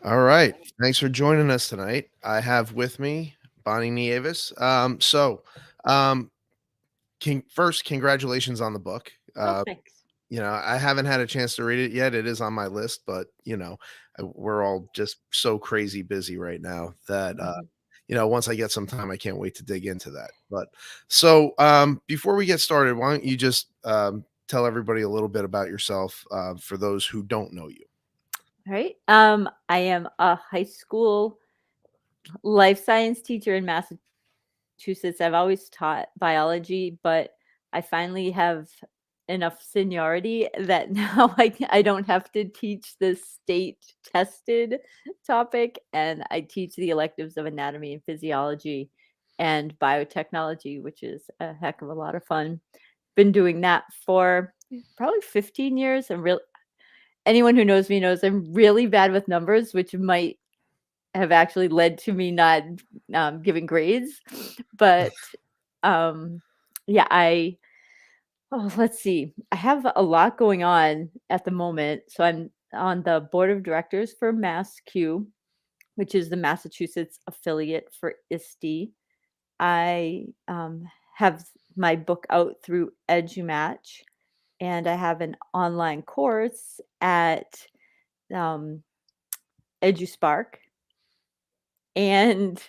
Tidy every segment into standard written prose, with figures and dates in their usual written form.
All right. Thanks for joining us tonight. I have with me Bonnie Nieves. Um, first, congratulations on the book. Oh, thanks. I haven't had a chance to read it yet. It is on my list, but we're all just so crazy busy right now that Mhm. once I get some time, I can't wait to dig into that. Before we get started, why don't you just tell everybody a little bit about yourself for those who don't know you? All right. I am a high school life science teacher in Massachusetts. I've always taught biology, but I finally have enough seniority that now I don't have to teach the state tested topic, and I teach the electives of anatomy and physiology and biotechnology, which is a heck of a lot of fun. Been doing that for probably 15 years. I'm real Anyone who knows me knows I'm really bad with numbers, which might have actually led to me not, giving grades. But, um, yeah, let's see. I have a lot going on at the moment. So I'm on the board of directors for MassQ, which is the Massachusetts affiliate for ISTE. I, have my book out through EduMatch, and I have an online course at, um EduSpark, and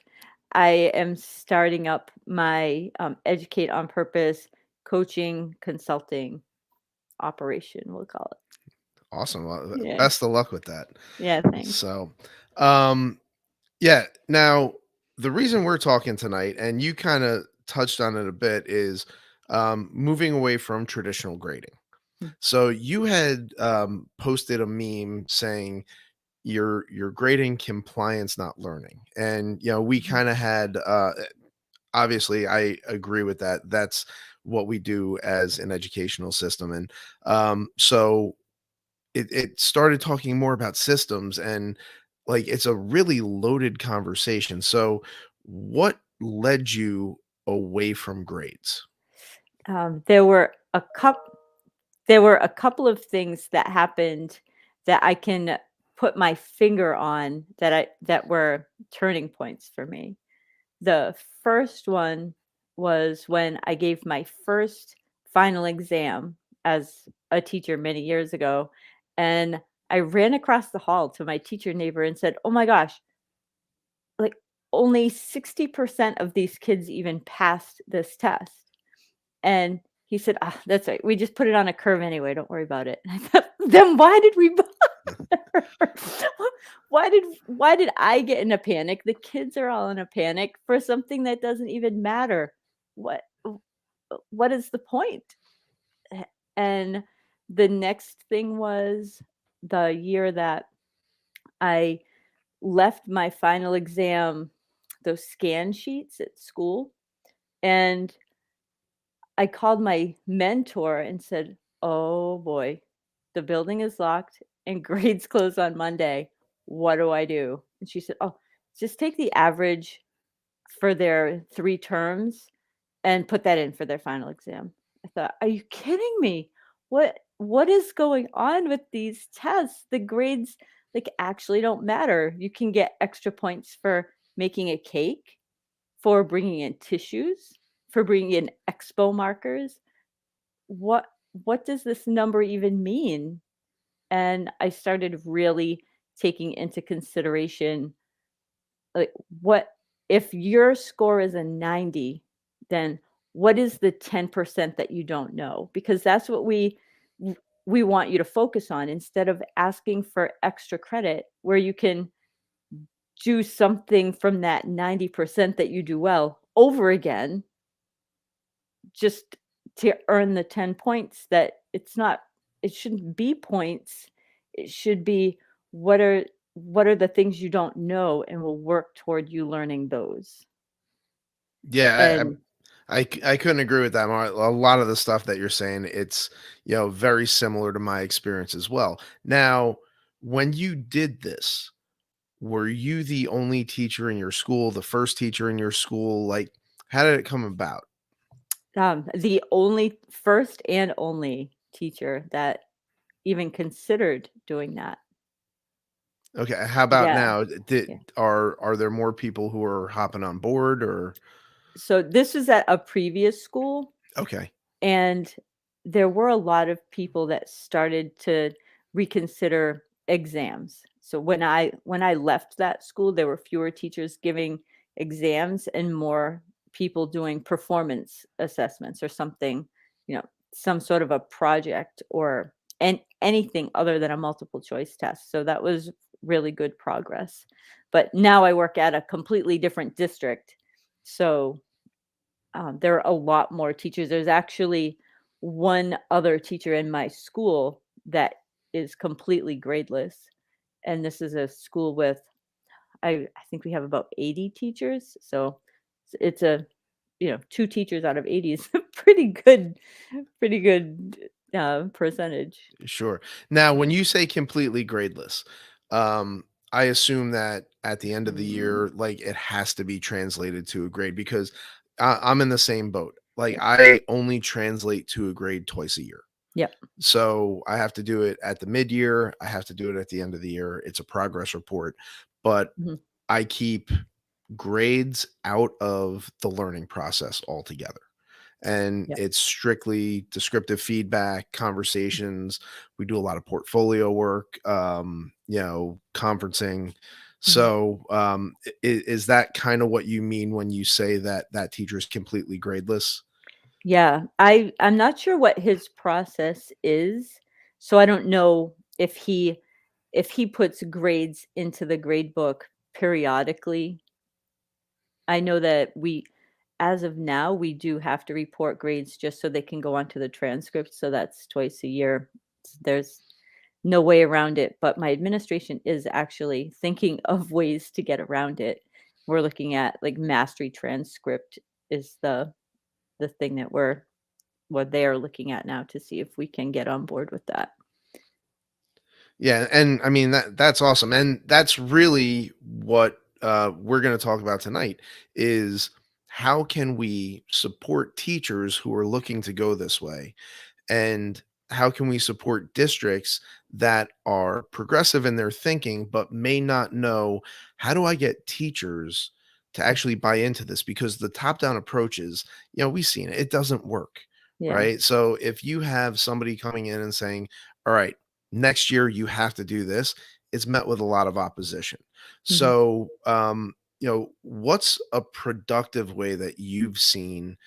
I am starting up my, Educate on Purpose coaching consulting operation, we'll call it. Awesome. Well, Yeah. best of luck with that. Yeah, thanks. So, um, yeah. Now, the reason we're talking tonight, and you kind of touched on it a bit, is moving away from traditional grading. Mm, So you had posted a meme saying you're grading compliance, not learning, and we mhm, kind of had obviously I agree with that. That's what we do as an educational system, and so it started talking more about systems and like it's a really loaded conversation. So what led you away from grades? um, there were a coup there were a couple of things that happened that I can put my finger on that were turning points for me. The first one was when I gave my first final exam as a teacher many years ago, and I ran across the hall to my teacher neighbor and said, "Oh my gosh, like only 60% of these kids even passed this test." And he said, "Ah, that's right. We just put it on a curve anyway. Don't worry about it." And I thought, then why did we bother? Why did I get in a panic? The kids are all in a panic for something that doesn't even matter. What what is the point? A- And the next thing was the year that I left my final exam, those scan sheets at school, and I called my mentor and said, "Oh boy, the building is locked and grades close on Monday. What do I do?" And she said, "Oh, just take the average for their 3 terms and put that in for their final exam." I thought, "Are you kidding me? What is going on with these tests? The grades like actually don't matter. You can get extra points for making a cake, for bringing in tissues, for bringing in expo markers. What what does this number even mean?" And I started really taking into consideration, like, what if your score is a 90, then what is the 10% that you don't know? Because that's what we want you to focus on instead of asking for extra credit where you can do something from that 90% that you do well over again just to earn the 10 points. That it shouldn't be points. It should be, what are the things you don't know, and we'll work toward you learning those. Yeah, And I couldn't agree with that more. A lot of the stuff that you're saying, it's very similar to my experience as well. Now, when you did this, were you the only teacher in your school, the first teacher in your school? Like, how did it come about? the only first and only teacher that even considered doing that. Okay, how about Yeah, now? yeah. Are there more people who are hopping on board or So this was at a previous school, okay. and there were a lot of people that started to reconsider exams. So when I left that school, there were fewer teachers giving exams and more people doing performance assessments or something, you know, some sort of a project or anything other than a multiple choice test. So that was really good progress. But now I work at a completely different district. So there are a lot more teachers. There's actually one other teacher in my school that is completely gradeless, and this is a school with I think we have about 80 teachers, so it's a 2 teachers out of 80 is a pretty good, percentage. Sure. Now, when you say completely gradeless, I assume that at the end of the Mm, year, like it has to be translated to a grade because I'm in the same boat. Like yeah. I only translate to a grade twice a year. Yep. So I have to do it at the mid year. I have to do it at the end of the year. It's a progress report, but Mhm. I keep grades out of the learning process altogether. And Yep. it's strictly descriptive feedback, conversations. We do a lot of portfolio work, conferencing. Mhm. So, is that kind of what you mean when you say that that teacher is completely gradeless? Yeah, I'm not sure what his process is, so I don't know if he puts grades into the grade book periodically. I know that as of now, we do have to report grades just so they can go onto the transcript, so that's twice a year. There's no way around it, but my administration is actually thinking of ways to get around it. We're looking at like mastery transcript is the thing that what they are looking at now to see if we can get on board with that. Yeah, and I mean that's awesome, and that's really what we're going to talk about tonight is how can we support teachers who are looking to go this way and how can we support districts that are progressive in their thinking but may not know how do I get teachers to actually buy into this because the top down approaches, we've seen it doesn't work, Yeah. right? So if you have somebody coming in and saying, all right, next year you have to do this, it's met with a lot of opposition. Mhm. So what's a productive way that you've seen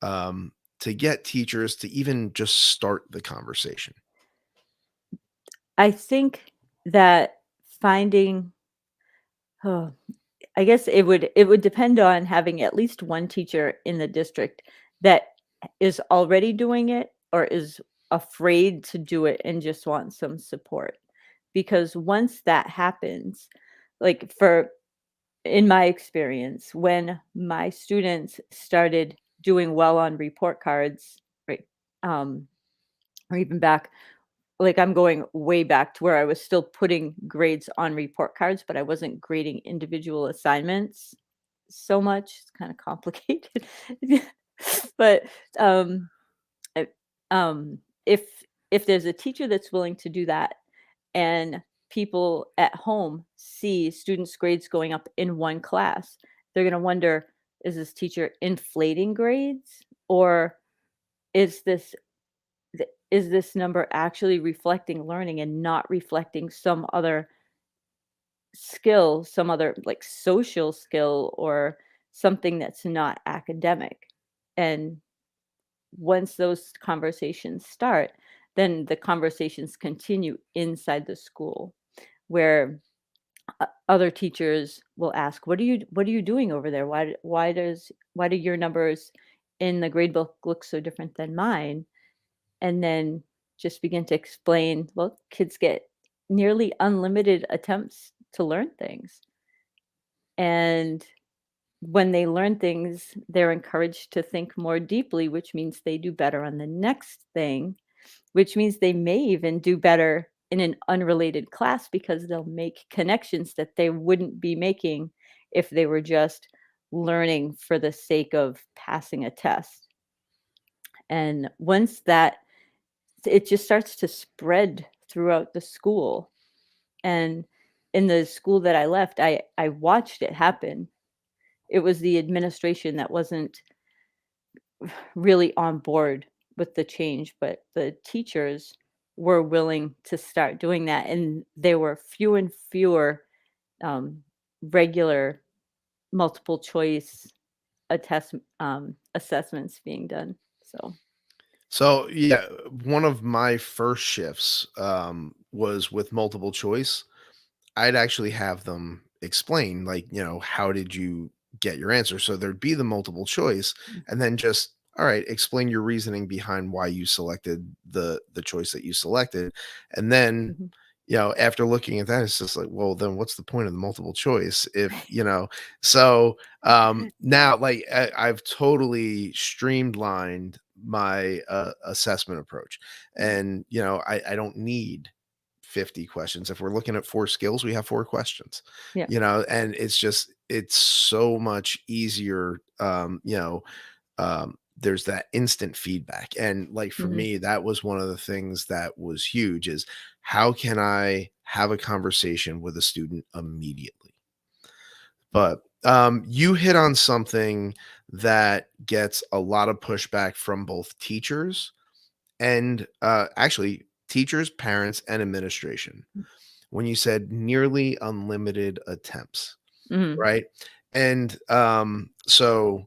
to get teachers to even just start the conversation. I think that finding oh, I guess it would depend on having at least one teacher in the district that is already doing it or is afraid to do it and just wants some support. Because once that happens, like for in my experience, when my students started doing well on report cards, right, um, or even back like, I'm going way back to where I was still putting grades on report cards, but I wasn't grading individual assignments so much. It's kinda complicated. But, um, I if there's a teacher that's willing to do that and people at home see students' grades going up in one class, they're gonna wonder, "Is this teacher inflating grades, or is this number actually reflecting learning and not reflecting some other skill, some other, like, social skill or something that's not academic?" And once those conversations start, then the conversations continue inside the school where other teachers will ask, "What are you doing over there? Why do your numbers in the grade book look so different than mine?" And then just begin to explain, well, kids get nearly unlimited attempts to learn things. And when they learn things, they're encouraged to think more deeply, which means they do better on the next thing, which means they may even do better in an unrelated class because they'll make connections that they wouldn't be making if they were just learning for the sake of passing a test. And once that it just starts to spread throughout the school, and in the school that I left, I watched it happen. It was the administration that wasn't really on board with the change, but the teachers were willing to start doing that, and there were fewer and fewer regular multiple choice assessments being done. So, So, yeah, one of my first shifts, was with multiple choice. I'd actually have them explain, like, how did you get your answer? So there'd be the multiple choice, and then just, all right, explain your reasoning behind why you selected the choice that you selected. And then, mhm. after looking at that, it's just like, well, then what's the point of the multiple choice if, so now, like, I've totally streamlined my assessment approach. And I don't need 50 questions. If we're looking at 4 skills, we have 4 questions, Yeah. and it's so much easier. There's that instant feedback. And like for Mhm. me, that was one of the things that was huge is how can I have a conversation with a student immediately? But you hit on something that gets a lot of pushback from both teachers and actually teachers, parents, and administration when you said nearly unlimited attempts, Mhm. right? And so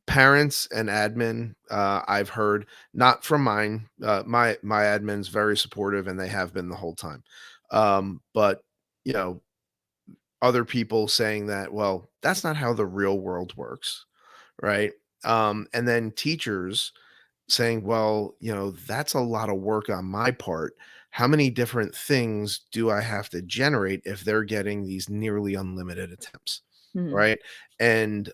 parents and admin, I've heard not from mine. My admin's very supportive, and they have been the whole time. But you know, other people saying that, well, that's not how the real world works, right? And then teachers saying, well, that's a lot of work on my part. How many different things do I have to generate if they're getting these nearly unlimited attempts? Mhm. Right. And,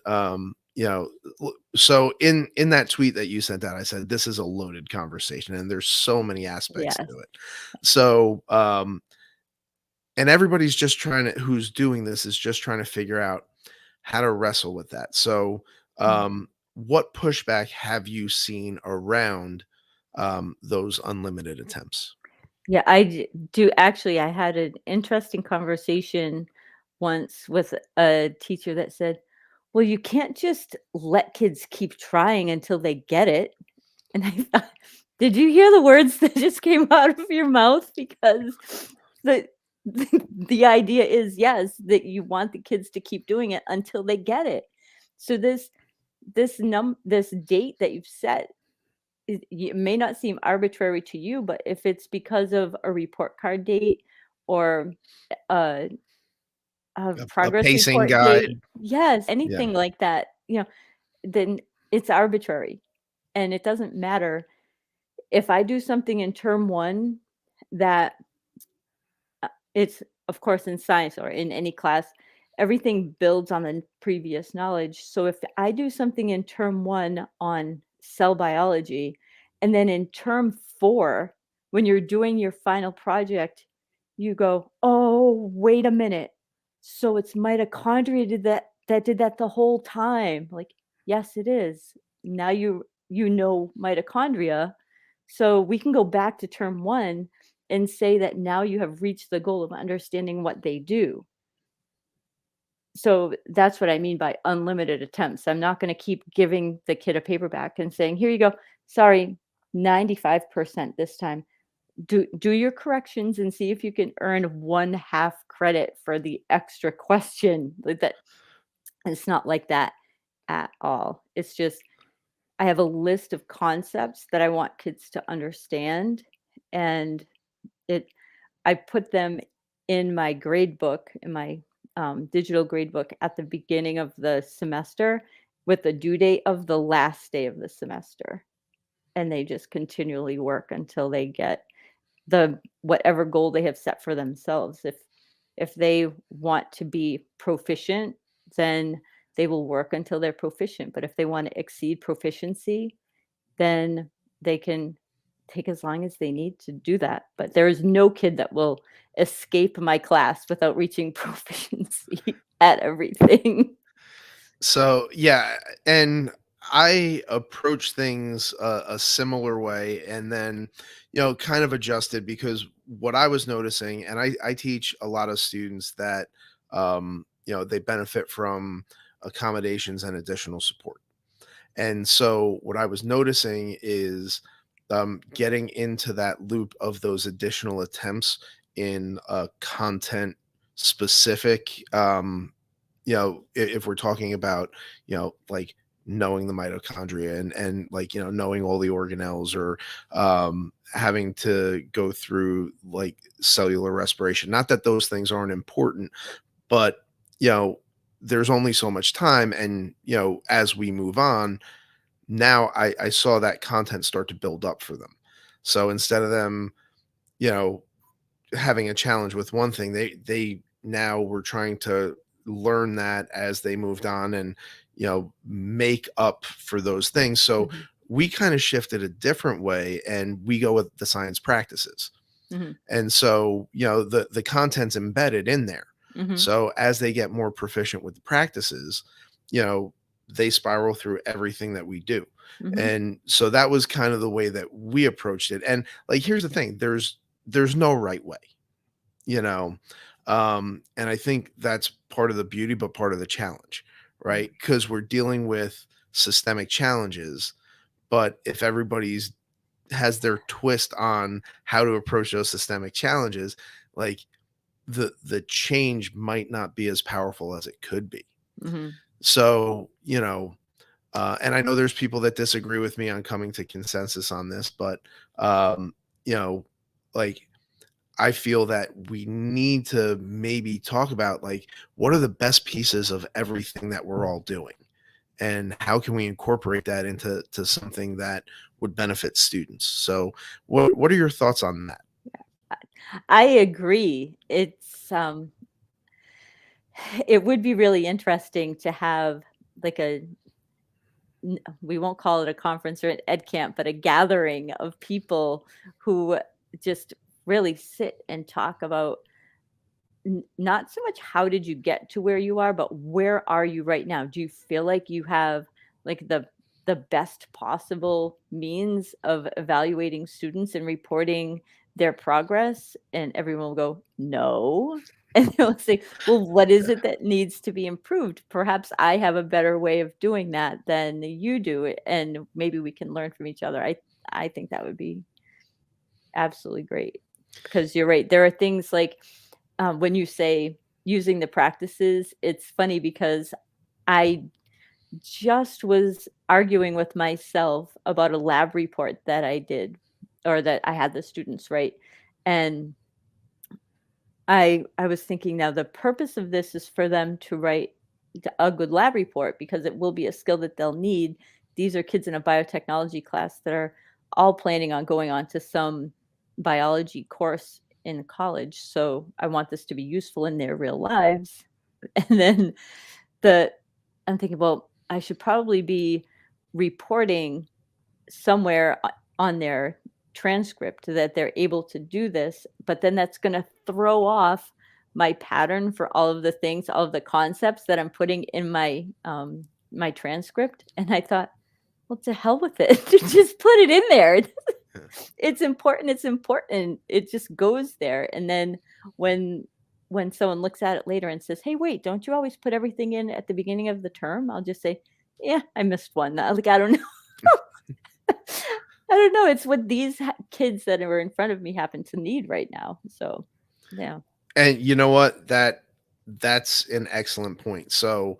so in that tweet that you sent out, I said, this is a loaded conversation and there's so many aspects Yes. to it. So, and everybody's just who's doing this is just trying to figure out how to wrestle with that. So, Mhm. what pushback have you seen around those unlimited attempts? Yeah, do actually, I had an interesting conversation once with a teacher that said, "Well, you can't just let kids keep trying until they get it." And I thought, "Did you hear the words that just came out of your mouth?" Because the the idea is, yes, that you want the kids to keep doing it until they get it. So this date that you've set, it may not seem arbitrary to you, but if it's because of a report card date or a a A progress pacing report date, guide? yes, Yeah. anything like that, then it's arbitrary, and it doesn't matter. If I do something in term 1 that it's of course in science or in any class, everything builds on the previous knowledge. So if I do something in term 1 on cell biology, and then in term 4, when you're doing your final project, you go, "Oh, wait a minute. So it's mitochondria that did that the whole time." Like, "Yes, it is. Now you know mitochondria, so we can go back to term 1 and say that now you have reached the goal of understanding what they do." So that's what I mean by unlimited attempts. I'm not going to keep giving the kid a paperback and saying, "Here you go. Sorry, 95% this time. Do your corrections and see if you can earn 1/2 credit for the extra question." Like that, it's not like that at all. It's just I have a list of concepts that I want kids to understand, and it I put them in my grade book, in my, digital grade book at the beginning of the semester with the due date of the last day of the semester, and they just continually work until they get the whatever goal they have set for themselves. If they want to be proficient, then they will work until they're proficient, but if they wanna exceed proficiency, then they can take as long as they need to do that. But there is no kid that will escape my class without reaching proficiency at everything. So yeah, and I approach things a similar way, and then kind of adjusted because what I was noticing, and I teach a lot of students that, they benefit from accommodations and additional support. And so what I was noticing is, getting into that loop of those additional attempts in a content specific, if we're talking about, like knowing the mitochondria and like, knowing all the organelles, or having to go through like cellular respiration. Not that those things aren't important, but, you know, there's only so much time. And, as we move on, now I saw that content start to build up for them. So instead of them, you know, having a challenge with one thing, they now were trying to learn that as they moved on, and, make up for those things. So Mhm. we kind of shifted a different way, and we go with the science practices. Mhm. And so, the content's embedded in there. Mhm. So as they get more proficient with the practices, you know, they spiral through everything that we do. Mhm. And so that was kind of the way that we approached it. And like, here's the thing, there's no right way, you know. And I think that's part of the beauty, but part of the challenge, Mhm. right? Because we're dealing with systemic challenges, but if everybody's has their twist on how to approach those systemic challenges, like, the change might not be as powerful as it could be. Mhm. So, and I know there's people that disagree with me on coming to consensus on this, but, um, you know, like, I feel that we need to maybe talk about, like, what are the best pieces of everything that we're all doing, and how can we incorporate that into something that would benefit students. So what are your thoughts on that? I I agree. It would be really interesting to have like we won't call it a conference or an ed camp, but a gathering of people who just really sit and talk about not so much how did you get to where you are, but where are you right now? Do you feel like you have like the best possible means of evaluating students and reporting their progress? And everyone will go, no. And they'll say, well, what is it that needs to be improved? Perhaps I have a better way of doing that than you do. And maybe we can learn from each other. I think that would be absolutely great because you're right. There are things like when you say using the practices, it's funny because I just was arguing with myself about a lab report that I did or that I had the students write. And I was thinking now the purpose of this is for them to write a good lab report because it will be a skill that they'll need. These are kids in a biotechnology class that are all planning on going on to some biology course in college. So I want this to be useful in their real lives. And then the I'm thinking, well, I should probably be reporting somewhere on their transcript that they're able to do this, but then that's gonna throw off my pattern for all of the things, all of the concepts that I'm putting in my transcript, and I thought, "Well, to hell with it. Just put it in there. It's important, it's important." It just goes there, and then when when someone looks at it later and says, "Hey, wait, don't you always put everything in at the beginning of the term?" I'll just say, "Yeah, I missed one." Like, I don't know. I don't know, it's what these kids that are in front of me happen to need right now, so, yeah. And you know what? That's an excellent point. So,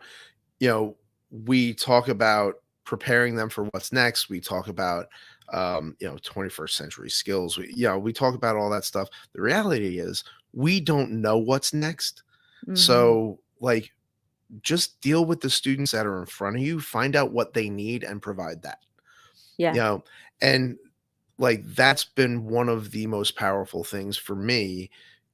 you know, we talk about preparing them for what's next. We talk about, 21st century skills. We talk about all that stuff. The reality is we don't know what's next. Mhm. So, like, just deal with the students that are in front of you, find out what they need and provide that. You Yeah. know, and like, that's been one of the most powerful things for me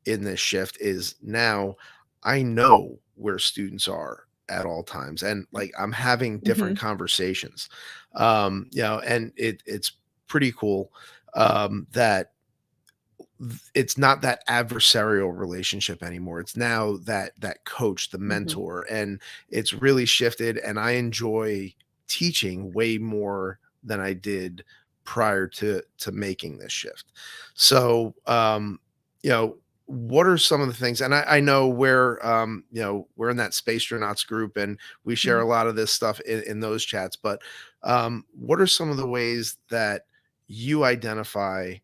in this shift is now I know where students are at all times, and like, I'm having different Mhm. conversations. And it's pretty cool, that it's not that adversarial relationship anymore. It's now that coach, the Mhm. mentor, and it's really shifted. And I enjoy teaching way more than I did prior to making this shift. So, you know, what are some of the things, and I know we're, you know, we're in that Spacetronauts group and we share Mhm. a lot of this stuff in those chats, but what are some of the ways that you identify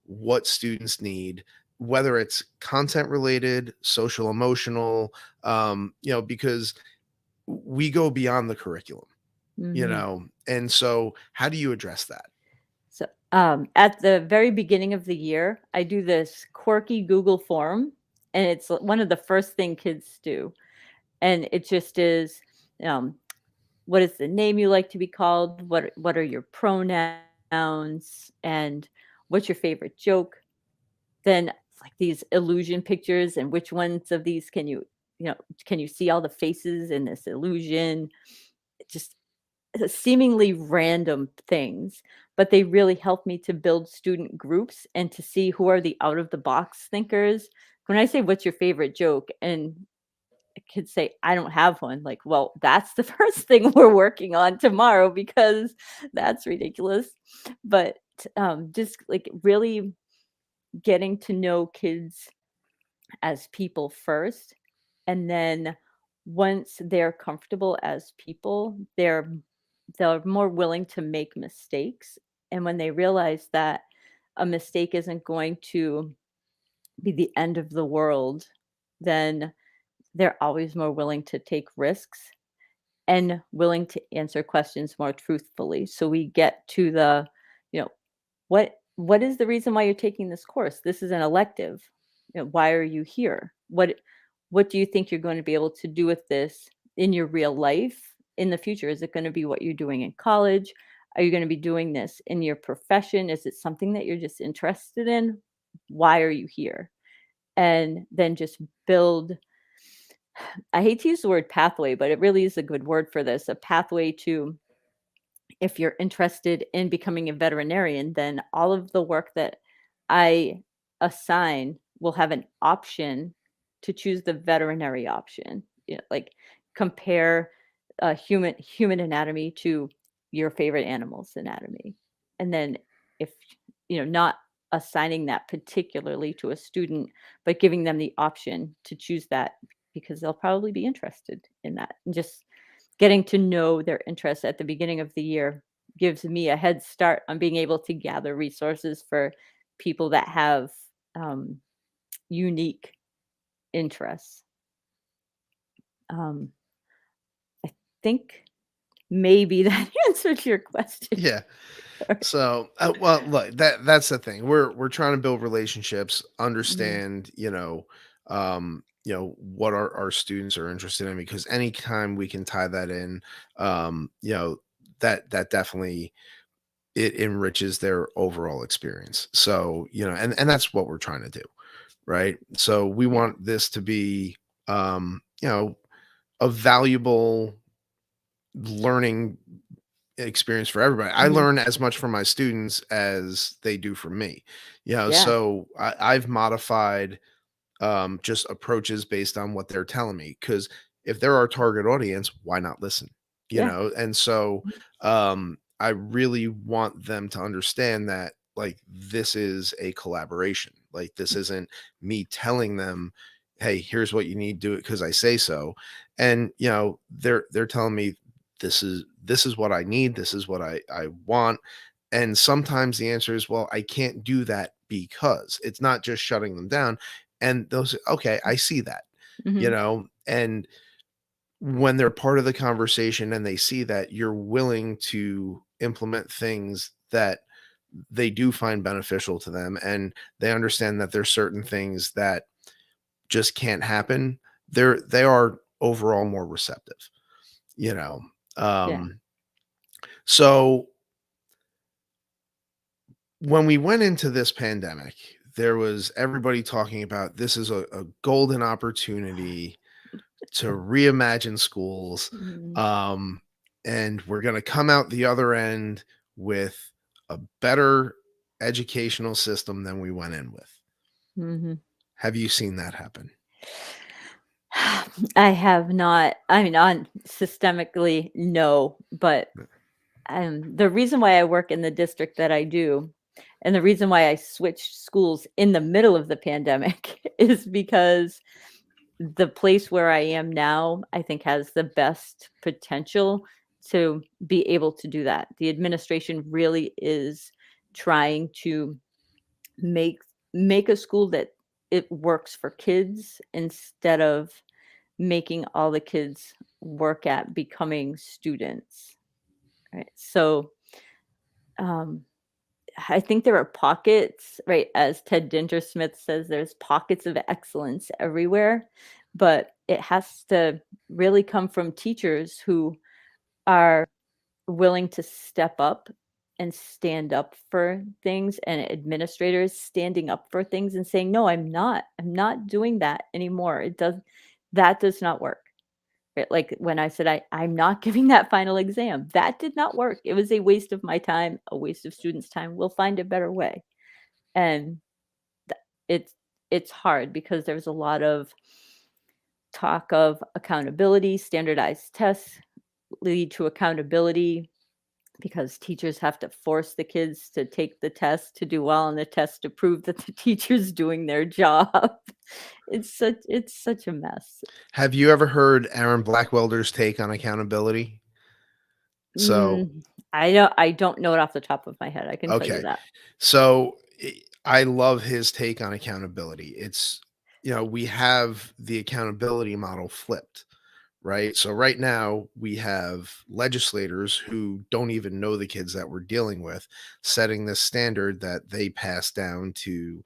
what students need, whether it's content related, social, emotional, you know, because we go beyond the curriculum, you Mhm. know, and so how do you address that? So, at the very beginning of the year, I do this quirky Google form, and it's one of the first thing kids do. And it just is, um, what is the name you like to be called? What are your pronouns? And what's your favorite joke? Then it's like these illusion pictures, and which ones of these you know, can you see all the faces in this illusion? Just seemingly random things, but they really help me to build student groups and to see who are the out of the box thinkers. When I say, "What's your favorite joke?" and kids say, "I don't have one," like, well, that's the first thing we're working on tomorrow because that's ridiculous. But, just, like, really getting to know kids as people first, and then once they're comfortable as people, they're more willing to make mistakes, and when they realize that a mistake isn't going to be the end of the world, then they're always more willing to take risks and willing to answer questions more truthfully. So we get to the, you know, what is the reason why you're taking this course? This is an elective. You know, why are you here? What do you think you're going to be able to do with this in your real life in the future? Is it going to be what you're doing in college? Are you going to be doing this in your profession? Is it something that you're just interested in? Why are you here? And then just build, I hate to use the word pathway, but it really is a good word for this, a pathway to, if you're interested in becoming a veterinarian, then all of the work that I assign will have an option to choose the veterinary option. You know, like compare human anatomy to your favorite animal's anatomy. And then if not assigning that particularly to a student, but giving them the option to choose that because they'll probably be interested in that. And just getting to know their interests at the beginning of the year gives me a head start on being able to gather resources for people that have um, unique interests. Um, I think maybe that answered your question. Yeah. So, well, look, that's the thing. We're trying to build relationships, Mhm. understand, you know, what our students are interested in, because anytime we can tie that in, you know, that definitely it enriches their overall experience. So, you know, and that's what we're trying to do, right? So we Yeah. want this to be you know, a valuable learning experience for everybody. I Mhm. learn as much from my students as they do from me. You know, Yeah. so I've modified just approaches based on what they're telling me. Because if they're our target audience, why not listen? You Yeah. know, and so Mhm. I really want them to understand that like this is a collaboration. Like this isn't me telling them, "Hey, here's what you need to do it because I say so," and you know, they're telling me this is what I need. This is what I want. And sometimes the answer is, well, I can't do that because it's not just shutting them down. And those, okay, I see that, you Mhm. know, and when they're part of the conversation and they see that you're willing to implement things that they do find beneficial to them and they understand that there's certain things that just can't happen, they are overall more receptive, you know. Yeah. Um, so when we went into this pandemic, there was everybody talking about this is a golden opportunity to reimagine schools. Mhm. Um, and we're going to come out the other end with a better educational system than we went in with. Mhm. Have you seen that happen? I have not. I mean, on systemically, no, but the reason why I work in the district that I do And the reason why I switched schools in the middle of the pandemic is because the place where I am now, I think has the best potential to be able to do that. The administration really is trying to make make a school that it works for kids instead of making all the kids work at becoming students, right? So, um, I think there are pockets, right? As Ted Dintersmith says, there's pockets of excellence everywhere, but it has to really come from teachers who are willing to step up and stand up for things, and administrators standing up for things and saying, "No, I'm not doing that anymore. That does not work." Right? Like when I said, I'm not giving that final exam, that did not work. It was a waste of my time, a waste of students' time. We'll find a better way. And th- it's it's hard because there's a lot of talk of accountability, standardized tests lead to accountability because teachers have to force the kids to take the test to do well on the test to prove that the teacher's doing their job. It's such a mess. Have you ever heard Aaron Blackwelder's take on accountability? So, Mm, I don't know it off the top of my head, I can tell you okay. that. So I love his take on accountability. It's, we have the accountability model flipped, right? So right now we have legislators who don't even know the kids that we're dealing with, setting this standard that they pass down to,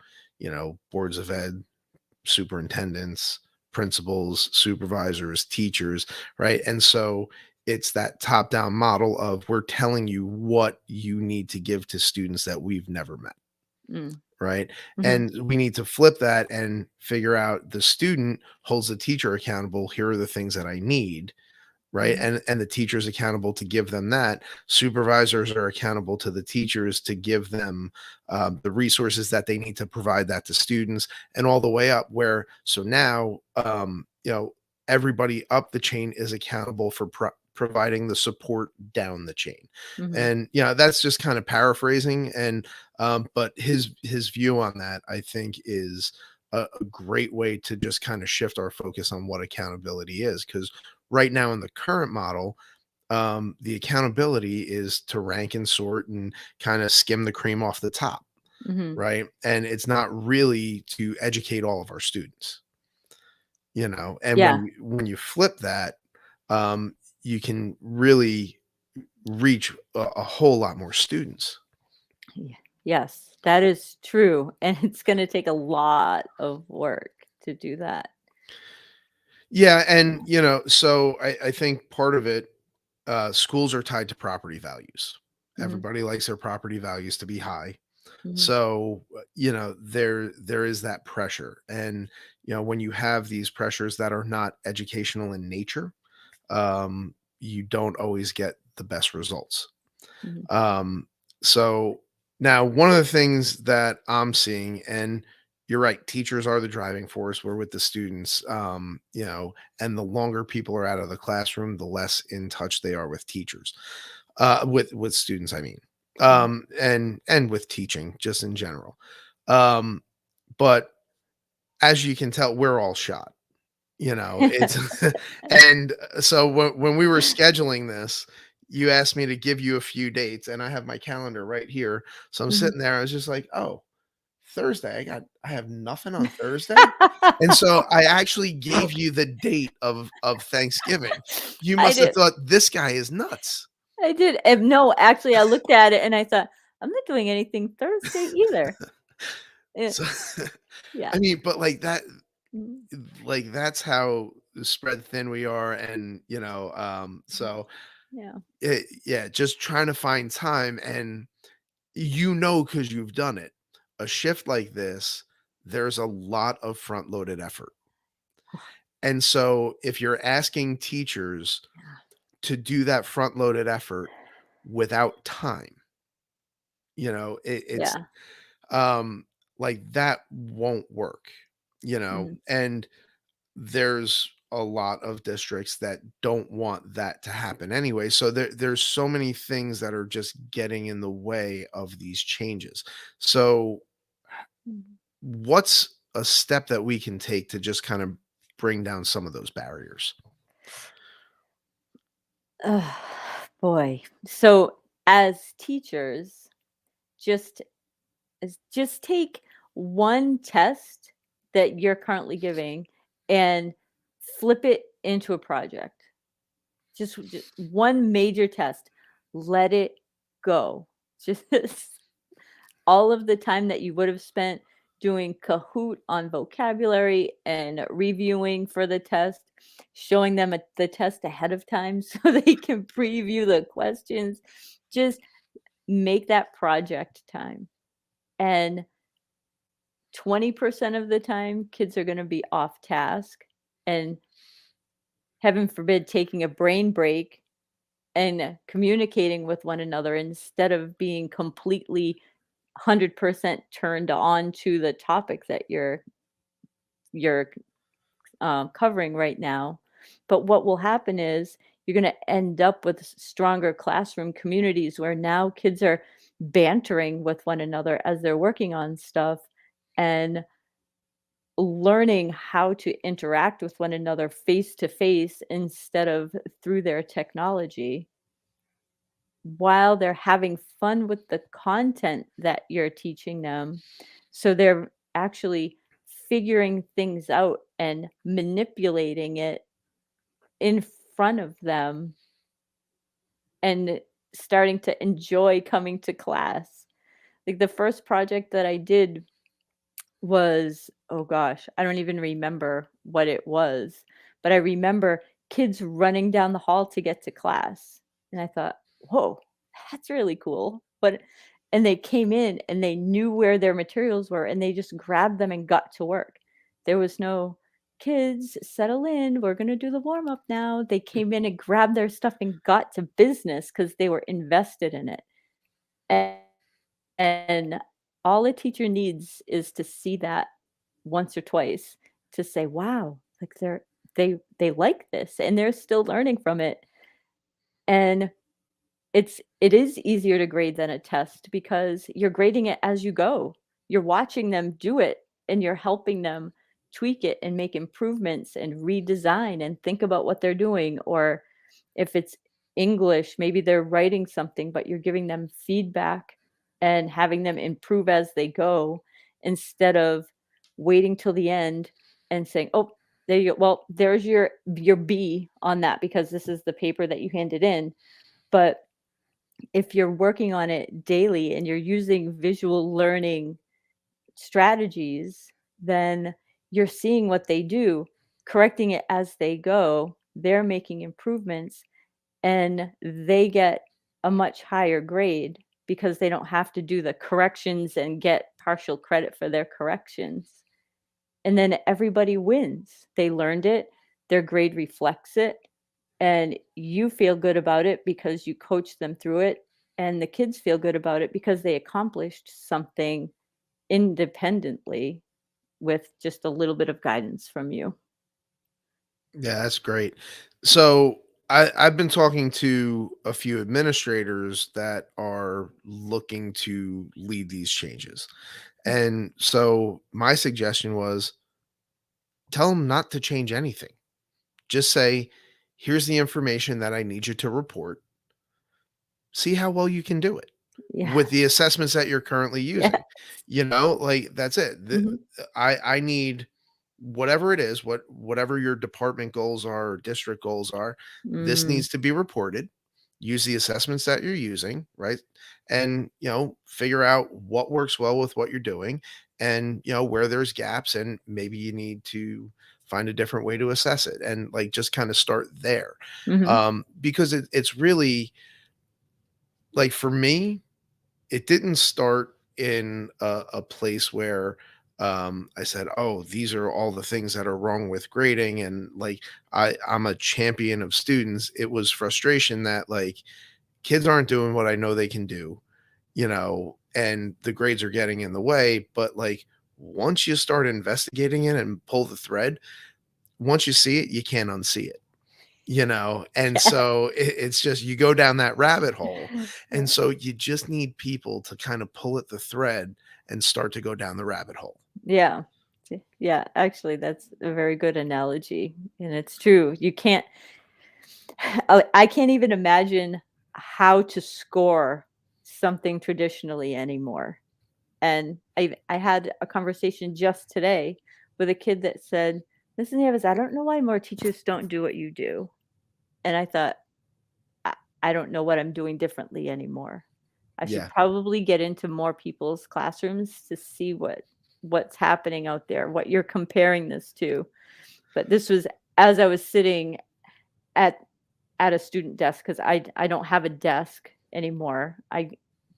boards of ed, superintendents, principals, supervisors, teachers, right? And so it's that top down model of we're telling you what you need to give to students that we've never met, Mm, right? mhm, And we need to flip that and figure out the student holds the teacher accountable. Here are the things that I need, right? mhm, And the teacher's accountable to give them that. Supervisors are accountable to the teachers to give them the resources that they need to provide that to students, and all the way up where so now everybody up the chain is accountable for providing the support down the chain. mhm, And that's just kind of paraphrasing, and but his view on that I think is a great way to just kind of shift our focus on what accountability is, because right now in the current model, the accountability is to rank and sort and kind of skim the cream off the top, mhm. right? And it's not really to educate all of our students, and Yeah, when you flip that, you can really reach a whole lot more students. y yes, that is true, and it's gonna take a lot of work to do that. Yeah, and so I think part of it, schools are tied to property values. Mhm, Everybody likes their property values to be high. mhm, So, there is that pressure. And, when you have these pressures that are not educational in nature, you don't always get the best results. mhm, Um, so now one of the things that I'm seeing, and you're right, teachers are the driving force. We're with the students, and the longer people are out of the classroom, the less in touch they are with teachers, with students, I mean, mhm. and with teaching just in general. Um, but as you can tell, we're all shot. It's and so when we were scheduling this, you asked me to give you a few dates, and I have my calendar right here. So I'm Mhm. sitting there, I was just like, "Oh, Thursday, I have nothing on Thursday?" And so I actually gave you the date of Thanksgiving. You I must have did. thought this guy is nuts. I did, and no, actually, I looked at it and I thought, "I'm not doing anything Thursday either." Eh, So yeah. I mean, but Mhm, that's how spread thin we are, and mhm. so Yeah. yeah, just trying to find time, and because you've done it. A shift like this, there's a lot of front loaded effort. And so if you're asking teachers Yeah. to do that front loaded effort without time, it's Yeah. like that won't work, Mhm, and there's a lot of districts that don't want that to happen anyway. So there's so many things that are just getting in the way of these changes. So Mhm. what's a step that we can take to just kind of bring down some of those barriers? Ugh, boy. So as teachers, just just take one test that you're currently giving and flip it into a project. Just one major test. Let it go. Just all of the time that you would have spent doing Kahoot on vocabulary and reviewing for the test, showing them the test ahead of time so they can preview the questions. Just make that project time. And 20% of the time, kids are going to be off task. And heaven forbid, taking a brain break and communicating with one another instead of being completely 100% turned on to the topic that you're covering right now. But what will happen is you're going to end up with stronger classroom communities where now kids are bantering with one another as they're working on stuff and learning how to interact with one another face to face instead of through their technology while they're having fun with the content that you're teaching them. So they're actually figuring things out and manipulating it in front of them and starting to enjoy coming to class. Like the first project that I did was, oh gosh, I don't even remember what it was, but I remember kids running down the hall to get to class. And I thought, whoa, that's really cool. But and they came in and they knew where their materials were and they just grabbed them and got to work. There was no kids, settle in, we're going to do the warm up now. They came in and grabbed their stuff and got to business because they were invested in it. And and all a teacher needs is to see that once or twice to say, "Wow, like they like this and they're still learning from it." And it is easier to grade than a test because you're grading it as you go. You're watching them do it and you're helping them tweak it and make improvements and redesign and think about what they're doing. Or if it's English, maybe they're writing something, but you're giving them feedback and having them improve as they go instead of waiting till the end and saying, "Oh, there you go. Well, there's your B on that because this is the paper that you handed in." But if you're working on it daily and you're using visual learning strategies, then you're seeing what they do, correcting it as they go. They're making improvements and they get a much higher grade because they don't have to do the corrections and get partial credit for their corrections. And then everybody wins. They learned it, their grade reflects it, and you feel good about it because you coached them through it, and the kids feel good about it because they accomplished something independently with just a little bit of guidance from you. Yeah, that's great. So I've been talking to a few administrators that are looking to lead these changes. And so my suggestion was tell them not to change anything. Just say, here's the information that I need you to report. See how well you can do it with the Yes. assessments that you're currently Yes. using. You know, like that's it. Mhm. I need whatever it is, whatever your department goals are or district goals are, this Mm. needs to be reported. Use the assessments that you're using, right? And figure out what works well with what you're doing and where there's gaps and maybe you need to find a different way to assess it and like just kind of start there. Mhm. Because it's really like for me, it didn't start in a place where I said, "Oh, these are all the things that are wrong with grading," and like I'm a champion of students. It was frustration that like kids aren't doing what I know they can do, and the grades are getting in the way. But like once you start investigating it and pull the thread, once you see it, you can't unsee it, and Yeah. so it's just you go down that rabbit hole, and Yeah. so you just need people to kind of pull at the thread and start to go down the rabbit hole. Yeah. Yeah, actually, that's a very good analogy, and it's true. You can't I can't even imagine how to score something traditionally anymore. And I had a conversation just today with a kid that said, "Listen, Nieves, I don't know why more teachers don't do what you do." And I thought, I, I don't know what I'm doing differently anymore. I should Yeah. probably get into more people's classrooms to see what's happening out there, what you're comparing this to. But this was as I was sitting at a student desk because I don't have a desk anymore.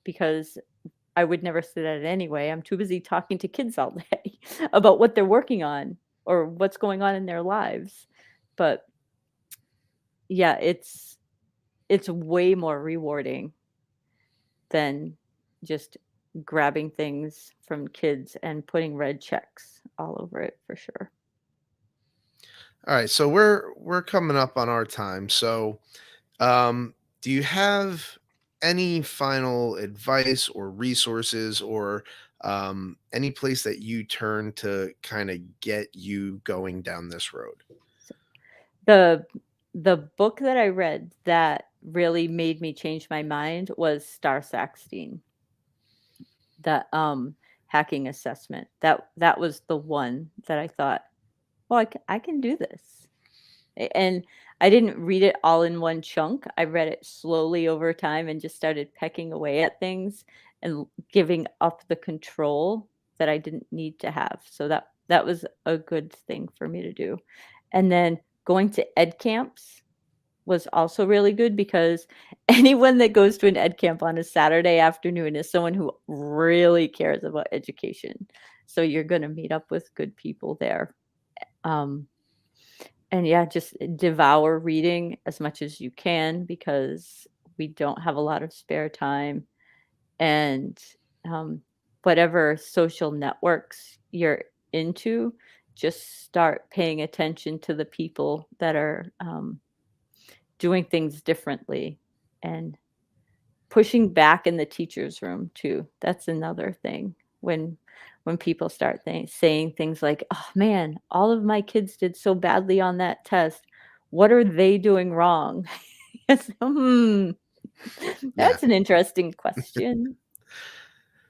Because I would never sit at it anyway. I'm too busy talking to kids all day about what they're working on or what's going on in their lives. But yeah, it's way more rewarding than just grabbing things from kids and putting red checks all over it for sure. All right, so we're coming up on our time. So, do you have any final advice or resources or any place that you turn to kind of get you going down this road? So the the book that I read that really made me change my mind was Star Saxteen. That, hacking assessment. That was the one that I thought, "Well, I can do this." And I didn't read it all in one chunk. I read it slowly over time and just started pecking away at things and giving up the control that I didn't need to have. So that was a good thing for me to do. And then going to ed camps was also really good because anyone that goes to an ed camp on a Saturday afternoon is someone who really cares about education. So you're going to meet up with good people there. Um, and yeah, just devour reading as much as you can because we don't have a lot of spare time. And um, whatever social networks you're into, just start paying attention to the people that are doing things differently and pushing back in the teacher's room too. That's another thing. When people start saying things like, "Oh man, all of my kids did so badly on that test. What are they doing wrong?" Yes, Yeah. that's an interesting question. Yeah.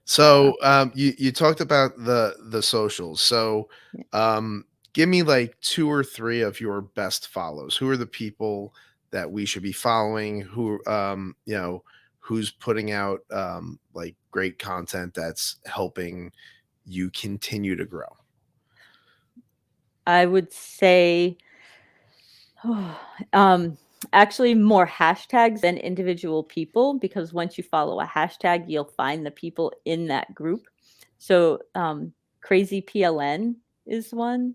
So, you talked about the socials. So, Yeah. give me like two or three of your best follows. Who are the people that we should be following? Who's putting out like great content that's helping you continue to grow? I would say um, actually more hashtags than individual people because once you follow a hashtag, you'll find the people in that group. So, Crazy PLN is one,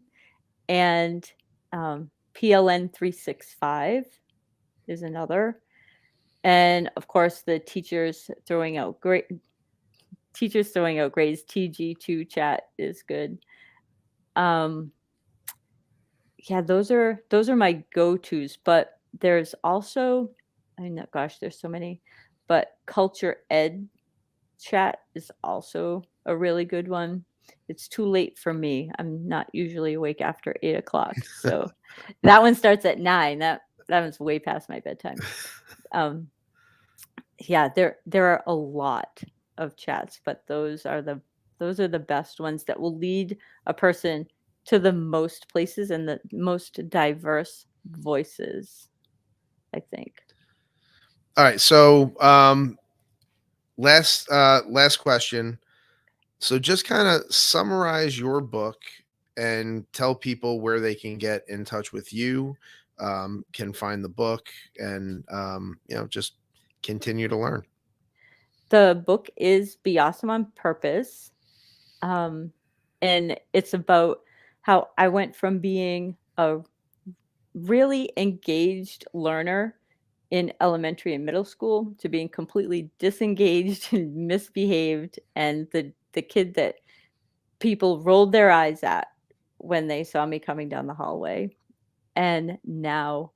and PLN 365 is another. And of course, the teachers throwing out grades. TG2 chat is good. Um, Yeah, those are my go-tos, but there's also I know gosh, there's so many, but Culture Ed chat is also a really good one. It's too late for me. I'm not usually awake after 8 o'clock, so that one starts at 9. That one's way past my bedtime. Um, yeah, there are a lot of chats, but those are the best ones that will lead a person to the most places and the most diverse voices, I think. All right. So, last question. So just kind of summarize your book and tell people where they can get in touch with you, can find the book, and just continue to learn. The book is Be Awesome on Purpose, um, and it's about how I went from being a really engaged learner in elementary and middle school to being completely disengaged and misbehaved and the kid that people rolled their eyes at when they saw me coming down the hallway. and now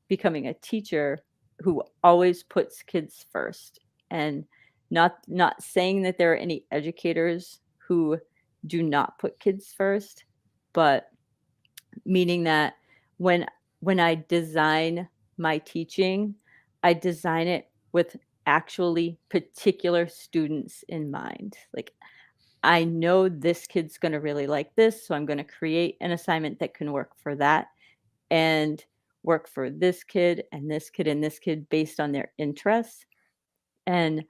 becoming a teacher who always puts kids first, and not saying that there are any educators who do not put kids first, but meaning that when when I design my teaching, I design it with actually particular students in mind. Like, I know this kid's going to really like this, so I'm going to create an assignment that can work for that and work for this kid and this kid and this kid based on their interests. And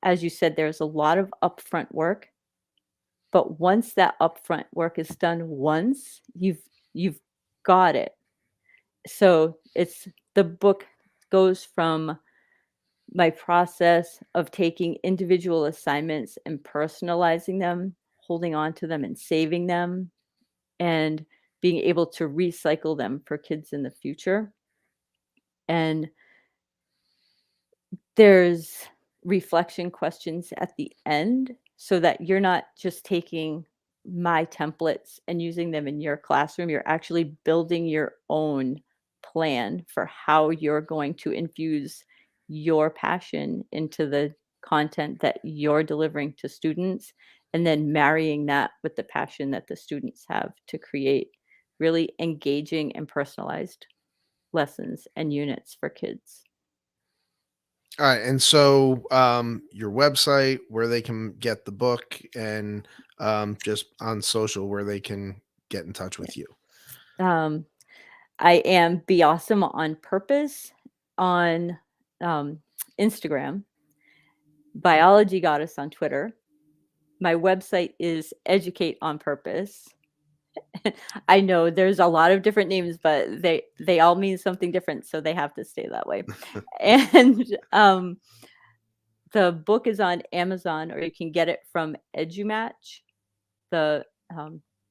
as you said, there's a lot of upfront work, but once that upfront work is done once, you've got it. So it's the book goes from my process of taking individual assignments and personalizing them, holding on to them and saving them, and being able to recycle them for kids in the future. And there's reflection questions at the end so that you're not just taking my templates and using them in your classroom. You're actually building your own plan for how you're going to infuse your passion into the content that you're delivering to students, and then marrying that with the passion that the students have to create really engaging and personalized lessons and units for kids. All right, and so your website, where they can get the book, and just on social where they can get in touch Yeah. with you. Um, I am Be Awesome on Purpose on um, Instagram, Biology Goddess on Twitter. My website is Educate on Purpose. I know there's a lot of different names, but they all mean something different, so they have to stay that way. And the book is on Amazon, or you can get it from EduMatch. The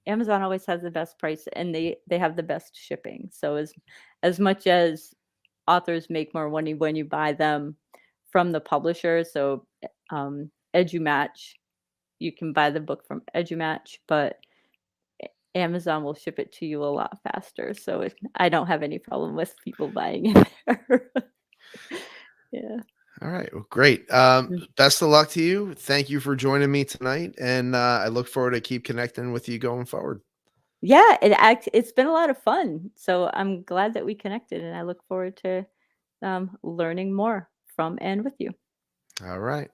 Amazon always has the best price, and they have the best shipping. So as much as authors make more money when you buy them from the publisher, so EduMatch, you can buy the book from EduMatch, but Amazon will ship it to you a lot faster. So I don't have any problem with people buying it there. Yeah. All right, well, great. Best of luck to you. Thank you for joining me tonight, and I look forward to keep connecting with you going forward. Yeah, it's been a lot of fun. So I'm glad that we connected, and I look forward to learning more from and with you. All right.